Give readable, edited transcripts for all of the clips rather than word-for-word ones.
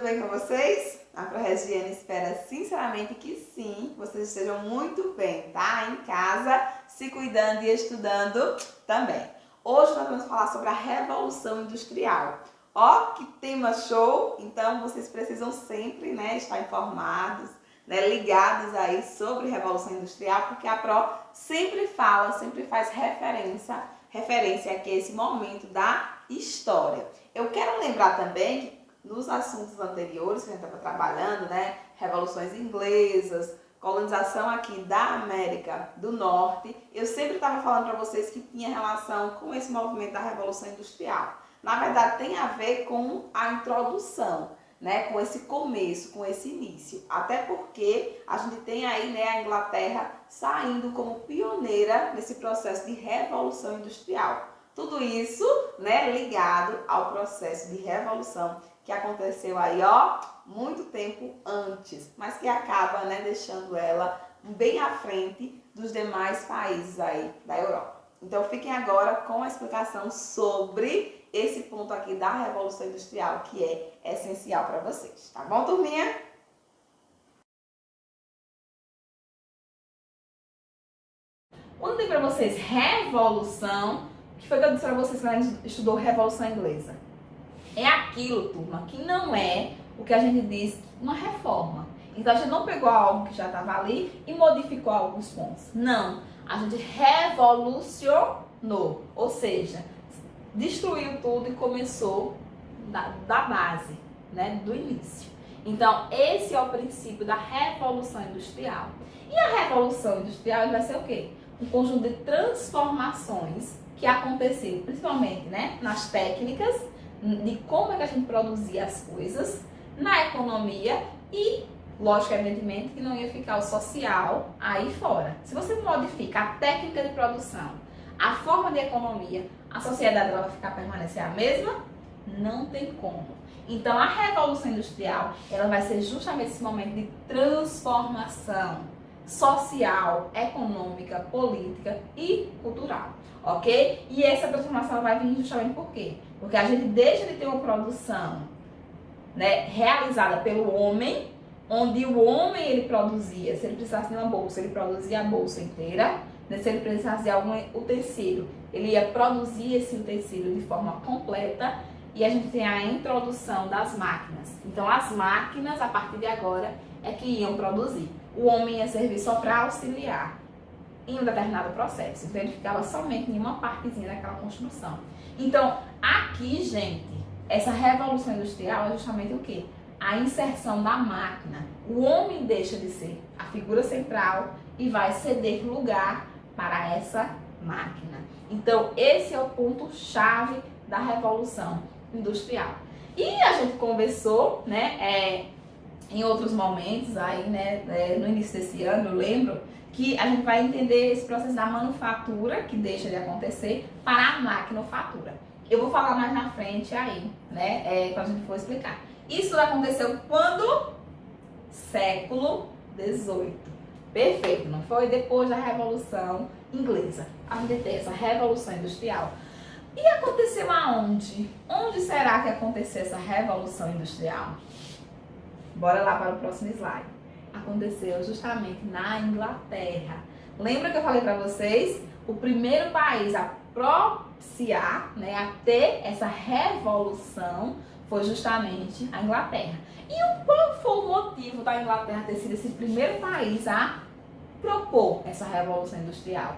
bem com vocês? A ProRegiane espera sinceramente que sim, vocês estejam muito bem, tá? Em casa, se cuidando e estudando também. Hoje nós vamos falar sobre a Revolução Industrial. Ó, que tema show! Então vocês precisam sempre, né, estar informados, né, ligados aí sobre Revolução Industrial, porque a Pro sempre fala, sempre faz referência aqui a esse momento da história. Eu quero lembrar também que nos assuntos anteriores que a gente estava trabalhando, né, revoluções inglesas, colonização aqui da América do Norte, eu sempre estava falando para vocês que tinha relação com esse movimento da Revolução Industrial. Na verdade, tem a ver com a introdução, né, com esse começo, com esse início. Até porque a gente tem aí, né, a Inglaterra saindo como pioneira nesse processo de Revolução Industrial. Tudo isso, né, ligado ao processo de revolução que aconteceu aí, ó, muito tempo antes, mas que acaba, né, deixando ela bem à frente dos demais países aí da Europa. Então fiquem agora com a explicação sobre esse ponto aqui da Revolução Industrial, que é essencial para vocês, tá bom, turminha? Quando eu digo para vocês revolução, o que foi que eu disse para vocês quando a gente estudou Revolução Inglesa? É aquilo, turma, que não é o que a gente diz uma reforma. Então a gente não pegou algo que já estava ali e modificou alguns pontos. Não, a gente revolucionou, ou seja, destruiu tudo e começou da base, né, do início. Então esse é o princípio da Revolução Industrial. E a Revolução Industrial vai ser o quê? Um conjunto de transformações que aconteceram, principalmente, né, nas técnicas, de como é que a gente produzia as coisas, na economia e, lógico, evidentemente, que não ia ficar o social aí fora. Se você modifica a técnica de produção, a forma de economia, a sociedade ela vai permanecer a mesma? Não tem como. Então, a Revolução Industrial, ela vai ser justamente esse momento de transformação social, econômica, política e cultural, ok? E essa transformação vai vir justamente por quê? Porque a gente deixa de ter uma produção, né, realizada pelo homem, onde o homem ele produzia, se ele precisasse de uma bolsa, ele produzia a bolsa inteira, né? Se ele precisasse de algum utensílio, ele ia produzir esse utensílio de forma completa, e a gente tem a introdução das máquinas. Então as máquinas, a partir de agora, é que iam produzir. O homem ia servir só para auxiliar em um determinado processo. Então ele ficava somente em uma partezinha daquela construção. Então aqui, gente, essa Revolução Industrial é justamente o quê? A inserção da máquina. O homem deixa de ser a figura central e vai ceder lugar para essa máquina. Então esse é o ponto-chave da Revolução Industrial. E a gente conversou, né, em outros momentos aí, né, no início desse ano, eu lembro que a gente vai entender esse processo da manufatura, que deixa de acontecer, para a maquinofatura. Eu vou falar mais na frente aí, né, quando a gente for explicar. Isso aconteceu quando? Século XVIII. Perfeito, não foi? Depois da Revolução Inglesa. A gente tem essa Revolução Industrial. E aconteceu aonde? Onde será que aconteceu essa Revolução Industrial? Bora lá para o próximo slide. Aconteceu justamente na Inglaterra. Lembra que eu falei para vocês? O primeiro país a propiciar, né, a ter essa revolução foi justamente a Inglaterra. E qual foi o motivo da Inglaterra ter sido esse primeiro país a propor essa Revolução Industrial?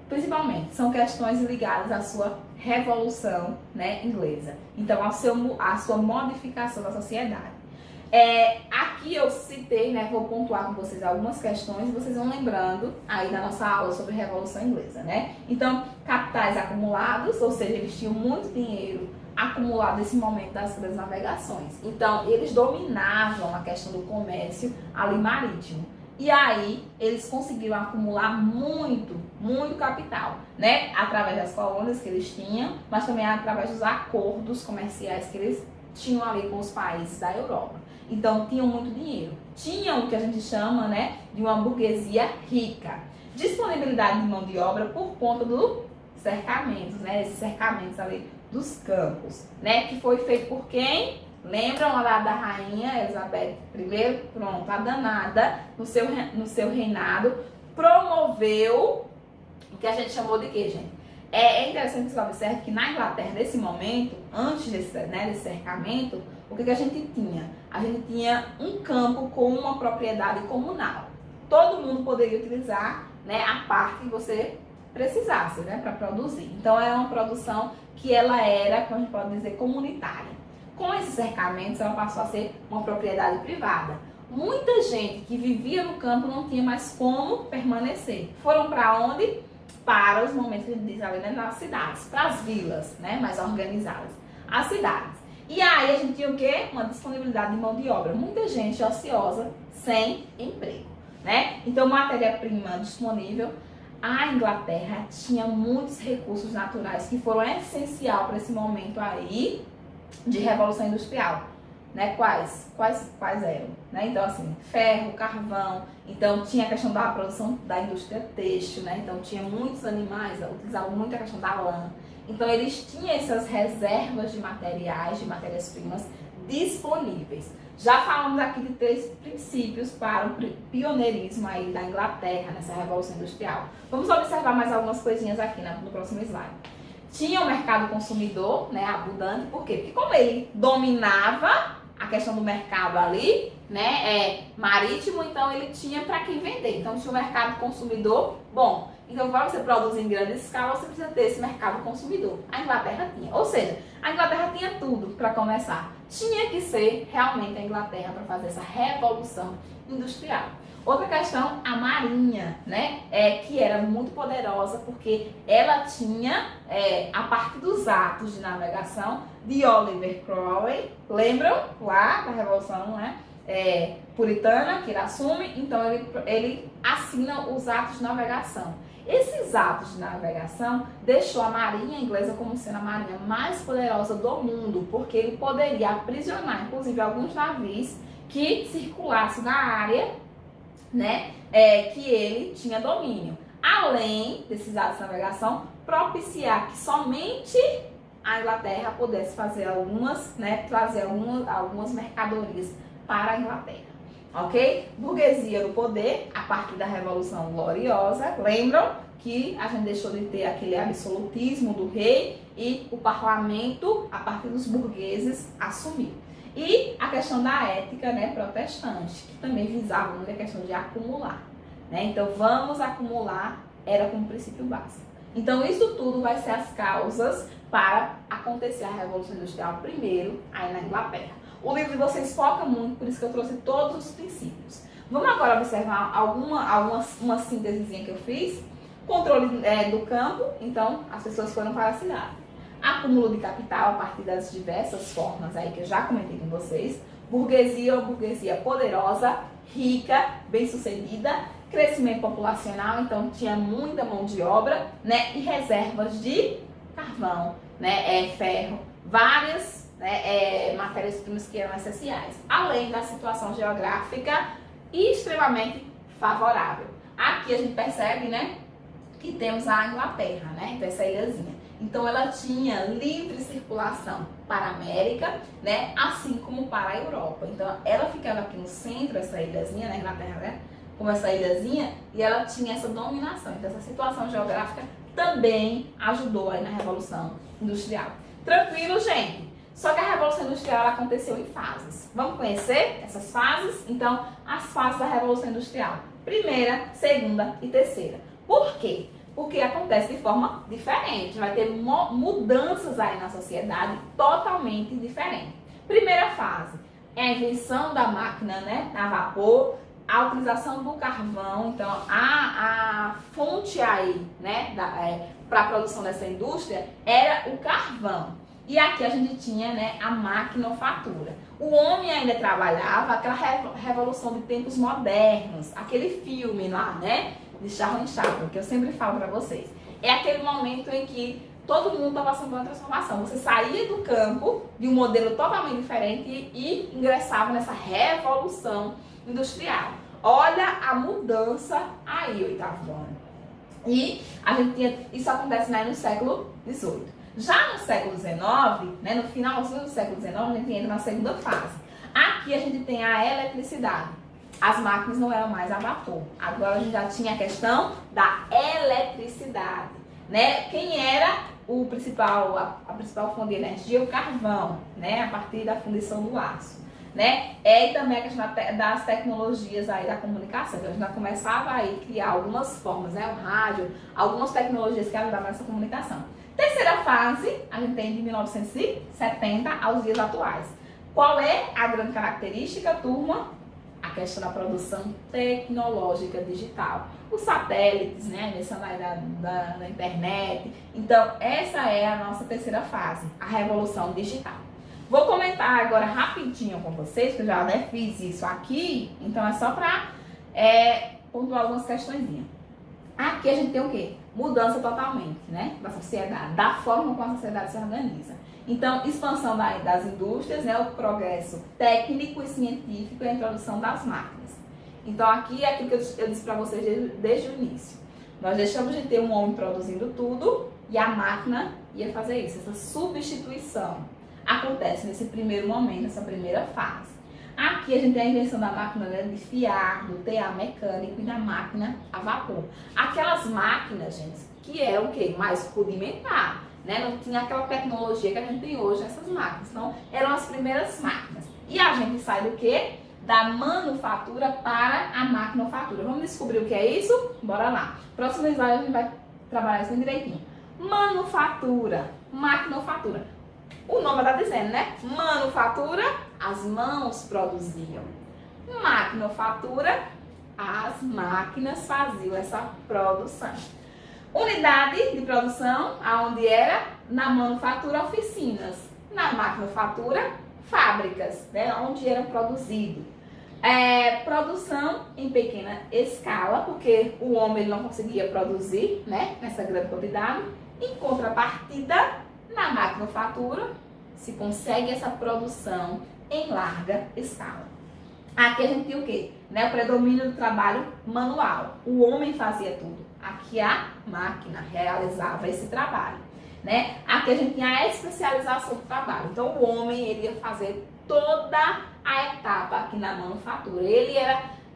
Principalmente, são questões ligadas à sua Revolução, né, Inglesa. Então, a sua modificação da sociedade. Aqui eu citei, né, vou pontuar com vocês algumas questões e vocês vão lembrando aí da nossa aula sobre Revolução Inglesa, né? Então, capitais acumulados, ou seja, eles tinham muito dinheiro acumulado nesse momento das grandes navegações. Então, eles dominavam a questão do comércio ali marítimo. E aí, eles conseguiram acumular muito capital, né? Através das colônias que eles tinham, mas também através dos acordos comerciais que eles tinham ali com os países da Europa. Então, tinham muito dinheiro. Tinham o que a gente chama, né, de uma burguesia rica. Disponibilidade de mão de obra por conta dos cercamentos, né? Esses cercamentos ali dos campos, né? Que foi feito por quem? Lembram da rainha Elizabeth I? Pronto, a danada, no seu reinado, promoveu o que a gente chamou de quê, gente? É interessante que você observe que na Inglaterra, nesse momento, antes desse cercamento, o que a gente tinha? A gente tinha um campo com uma propriedade comunal. Todo mundo poderia utilizar, né, a parte que você precisasse, né, para produzir. Então, era uma produção que ela era, como a gente pode dizer, comunitária. Com esses cercamentos, ela passou a ser uma propriedade privada. Muita gente que vivia no campo não tinha mais como permanecer. Foram para onde? Para os momentos que a gente diz ali, né, nas cidades, para as vilas, né, mais organizadas. As cidades. E aí a gente tinha o quê? Uma disponibilidade de mão de obra. Muita gente ociosa, sem emprego, né? Então, matéria-prima disponível. A Inglaterra tinha muitos recursos naturais que foram essenciais para esse momento aí de Revolução Industrial. Né? Quais eram? Né? Então, assim, ferro, carvão. Então, tinha a questão da produção da indústria têxtil, né? Então, tinha muitos animais, utilizavam muito a questão da lã. Então, eles tinham essas reservas de materiais, de matérias-primas disponíveis. Já falamos aqui de 3 princípios para o pioneirismo aí da Inglaterra nessa Revolução Industrial. Vamos observar mais algumas coisinhas aqui no próximo slide. Tinha o mercado consumidor, né, abundante, por quê? Porque como ele dominava a questão do mercado ali, né, marítimo, então ele tinha para quem vender. Então tinha o mercado consumidor, bom, então para você produzir em grande escala, você precisa ter esse mercado consumidor. A Inglaterra tinha, ou seja, a Inglaterra tinha tudo para começar. Tinha que ser realmente a Inglaterra para fazer essa revolução industrial. Outra questão, a marinha, né, que era muito poderosa porque ela tinha, a parte dos atos de navegação de Oliver Cromwell, lembram lá da Revolução, né, puritana, que ele assume, então ele assina os atos de navegação. Esses atos de navegação deixou a marinha inglesa como sendo a marinha mais poderosa do mundo, porque ele poderia aprisionar, inclusive, alguns navios que circulassem na área, né, que ele tinha domínio. Além desses atos de navegação, propiciar que somente a Inglaterra pudesse fazer trazer algumas mercadorias para a Inglaterra. Ok? Burguesia no poder, a partir da Revolução Gloriosa. Lembram que a gente deixou de ter aquele absolutismo do rei e o parlamento, a partir dos burgueses, assumiu. E a questão da ética, né, protestante, que também visava muito a questão de acumular. Né? Então, vamos acumular, era como princípio básico. Então, isso tudo vai ser as causas para acontecer a Revolução Industrial primeiro, aí na Inglaterra. O livro de vocês foca muito, por isso que eu trouxe todos os princípios. Vamos agora observar uma síntesezinha que eu fiz. Controle do campo, então as pessoas foram para a cidade. Acúmulo de capital a partir das diversas formas aí que eu já comentei com vocês. Burguesia ou burguesia poderosa, rica, bem-sucedida. Crescimento populacional, então tinha muita mão de obra, né? E reservas de carvão, né? Ferro, várias matérias-primas que eram essenciais, além da situação geográfica extremamente favorável. Aqui a gente percebe, né, que temos a Inglaterra, né, então essa ilhazinha. Então ela tinha livre circulação para a América, né, assim como para a Europa. Então ela ficava aqui no centro, essa ilhazinha, na Inglaterra, né, como essa ilhazinha, e ela tinha essa dominação. Então essa situação geográfica também ajudou aí na Revolução Industrial. Tranquilo, gente? Só que a Revolução Industrial ela aconteceu em fases. Vamos conhecer essas fases? Então, as fases da Revolução Industrial. Primeira, segunda e terceira. Por quê? Porque acontece de forma diferente. Vai ter mudanças aí na sociedade totalmente diferentes. Primeira fase é a invenção da máquina, né, a vapor, a utilização do carvão. Então, a fonte aí, né, para a produção dessa indústria era o carvão. E aqui a gente tinha, né, a maquinofatura. O homem ainda trabalhava aquela revolução de tempos modernos, aquele filme lá, né, de Charlie Chaplin, que eu sempre falo para vocês. É aquele momento em que todo mundo está passando por uma transformação. Você saía do campo, de um modelo totalmente diferente e ingressava nessa revolução industrial. Olha a mudança aí, oitavo ano. E a gente tinha, isso acontece, né, no século XVIII. Já no século XIX, né, no finalzinho do século XIX, a gente entra na segunda fase. Aqui a gente tem a eletricidade. As máquinas não eram mais a vapor. Agora a gente já tinha a questão da eletricidade, né? Quem era o principal, a principal fonte de energia? O carvão, né? A partir da fundição do aço, né? E também a questão das tecnologias aí da comunicação. Então a gente já começava aí a criar algumas formas, né? O rádio, algumas tecnologias que ajudavam nessa comunicação. Terceira fase, a gente tem de 1970 aos dias atuais. Qual é a grande característica, turma? A questão da produção tecnológica digital. Os satélites, né? A invenção da internet. Então, essa é a nossa terceira fase, a revolução digital. Vou comentar agora rapidinho com vocês, que eu já fiz isso aqui, então é só para pontuar algumas questõezinhas. Aqui a gente tem o quê? Mudança totalmente, né? Da sociedade, da forma como a sociedade se organiza. Então, expansão das indústrias, né? O progresso técnico e científico e a introdução das máquinas. Então, aqui é aquilo que eu disse para vocês desde o início. Nós deixamos de ter um homem produzindo tudo e a máquina ia fazer isso. Essa substituição acontece nesse primeiro momento, nessa primeira fase. Aqui a gente tem a invenção da máquina de fiar, do tear mecânico e da máquina a vapor. Aquelas máquinas, gente, que eram o quê? Mais rudimentar, né? Não tinha aquela tecnologia que a gente tem hoje nessas máquinas. Então, eram as primeiras máquinas. E a gente sai do quê? Da manufatura para a maquinofatura. Vamos descobrir o que é isso? Bora lá. Próximo slide a gente vai trabalhar isso direitinho. Manufatura, maquinofatura. O nome está dizendo, né? Manufatura, as mãos produziam. Maquinofatura, as máquinas faziam essa produção. Unidade de produção, aonde era? Na manufatura, oficinas. Na maquinofatura, fábricas, né? Onde era produzido. Produção em pequena escala, porque o homem ele não conseguia produzir, né? Nessa grande quantidade. Em contrapartida, na maquinofatura, se consegue essa produção em larga escala. Aqui a gente tem o quê? Né? O predomínio do trabalho manual. O homem fazia tudo. Aqui a máquina realizava esse trabalho. Né? Aqui a gente tem a especialização do trabalho. Então o homem ele ia fazer toda a etapa aqui na manufatura.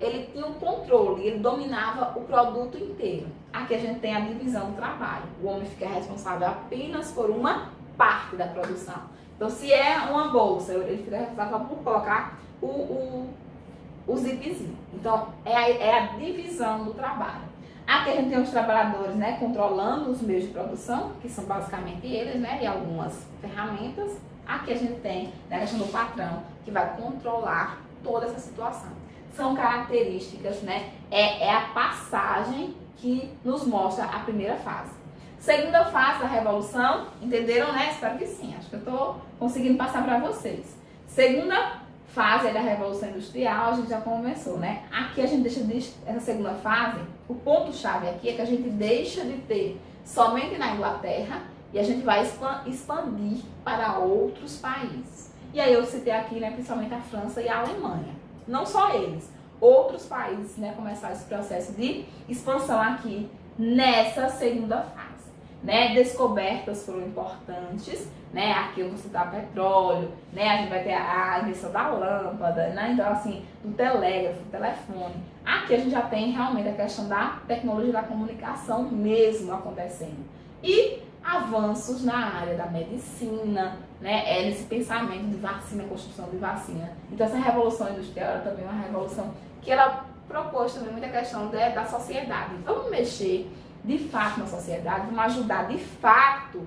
Ele tinha um controle, ele dominava o produto inteiro. Aqui a gente tem a divisão do trabalho. O homem fica responsável apenas por uma parte da produção. Então, se é uma bolsa, ele fica responsável por colocar o zipzinho. Então, é a divisão do trabalho. Aqui a gente tem os trabalhadores, né, controlando os meios de produção, que são basicamente eles, né, e algumas ferramentas. Aqui a gente tem, né, a questão do patrão, que vai controlar toda essa situação. São características, né? É a passagem que nos mostra a primeira fase. Segunda fase da revolução, entenderam, né? Espero que sim, acho que eu estou conseguindo passar para vocês. Segunda fase da revolução industrial, a gente já começou, né? Aqui a gente deixa essa segunda fase, o ponto-chave aqui é que a gente deixa de ter somente na Inglaterra e a gente vai expandir para outros países. E aí eu citei aqui, né, principalmente a França e a Alemanha. Não só eles, outros países, né, começaram esse processo de expansão aqui nessa segunda fase, né? Descobertas foram importantes, né? Aqui eu vou citar petróleo, né? A gente vai ter a invenção da lâmpada, né? Então, assim, do telégrafo, do telefone. Aqui a gente já tem realmente a questão da tecnologia da comunicação mesmo acontecendo. E avanços na área da medicina, né? Nesse pensamento de vacina, construção de vacina. Então essa revolução industrial era também uma revolução que ela propôs também muita questão da sociedade. Vamos mexer de fato na sociedade, vamos ajudar de fato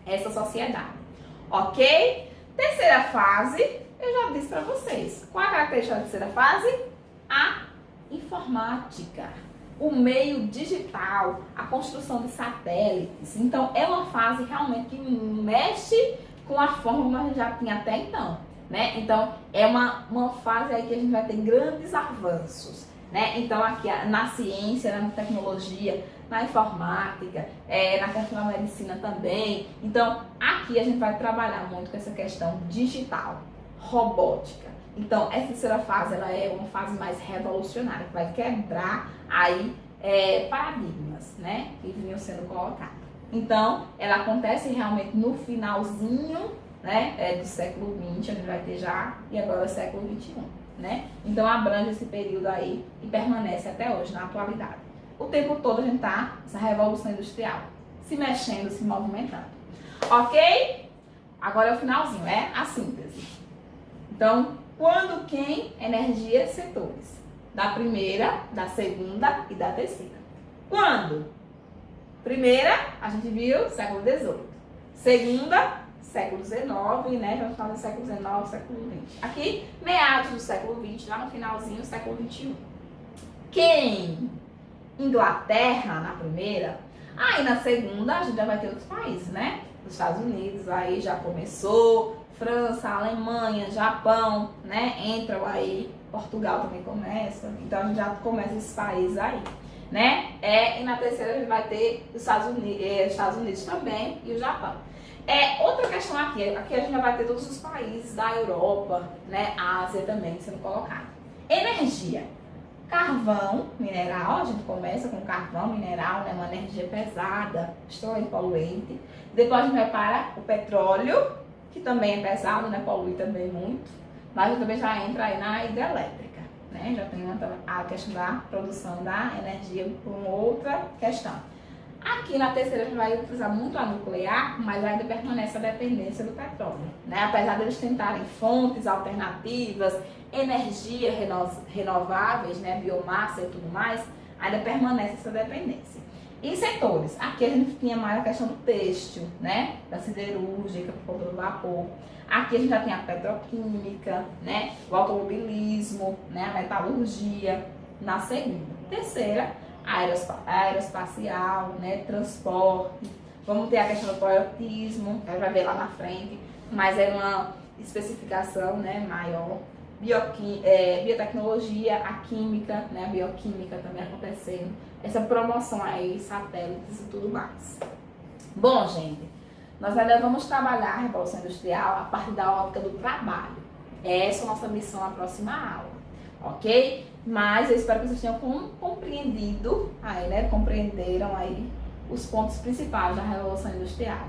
essa sociedade. Ok? Terceira fase, eu já disse para vocês. Qual a característica da terceira fase? A informática. O meio digital, a construção de satélites. Então, é uma fase realmente que mexe com a forma como a gente já tinha até então, né? Então, é uma fase aí que a gente vai ter grandes avanços, né? Então, aqui na ciência, na tecnologia, na informática, na questão da medicina também. Então, aqui a gente vai trabalhar muito com essa questão digital, robótica. Então, essa terceira fase, ela é uma fase mais revolucionária, que vai quebrar aí paradigmas, né, que vinham sendo colocados. Então, ela acontece realmente no finalzinho, né, do século XX, a gente vai ter já, e agora século XXI, né? Então, abrange esse período aí e permanece até hoje, na atualidade. O tempo todo a gente tá essa revolução industrial, se mexendo, se movimentando. Ok? Agora é o finalzinho, é a síntese. Então, quando, quem, energia, setores. Da primeira, da segunda e da terceira. Quando? Primeira, a gente viu, século XVIII. Segunda, século XIX, né? Já falando do século XIX, século XX. Aqui, meados do século XX, lá no finalzinho, século XXI. Quem? Inglaterra, na primeira. Aí, na segunda, a gente já vai ter outros países, né? Os Estados Unidos, aí já começou. França, Alemanha, Japão, né? Entram aí. Portugal também começa. Então, a gente já começa esses países aí, né? E na terceira, a gente vai ter os Estados Unidos também e o Japão. Outra questão aqui a gente já vai ter todos os países da Europa, né? Ásia também sendo colocado. Energia. Carvão, mineral, a gente começa com carvão, mineral, né? Uma energia pesada, extremamente poluente. Depois a gente vai para o petróleo, que também é pesado, né? Polui também muito. Mas a gente também já entra aí na hidrelétrica, né? Já tem a questão da produção da energia por uma outra questão. Aqui na terceira a gente vai utilizar muito a nuclear, mas ainda permanece a dependência do petróleo, né? Apesar deles tentarem fontes alternativas, energia renováveis, né? Biomassa e tudo mais, ainda permanece essa dependência. E setores, aqui a gente tinha mais a questão do têxtil, né? Da siderúrgica, por conta do vapor. Aqui a gente já tem a petroquímica, né? O automobilismo, né? A metalurgia, na segunda. Terceira, aeroespacial, né? Transporte. Vamos ter a questão do poetismo, que a gente vai ver lá na frente, mas é uma especificação, né? Maior. Biotecnologia, a química, né? A bioquímica também acontecendo. Essa promoção aí, satélites e tudo mais. Bom, gente, nós ainda vamos trabalhar a Revolução Industrial a partir da ótica do trabalho. Essa é a nossa missão na próxima aula, ok? Mas eu espero que vocês tenham compreendido, aí, né? Compreenderam aí os pontos principais da Revolução Industrial.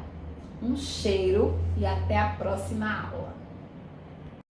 Um cheiro e até a próxima aula.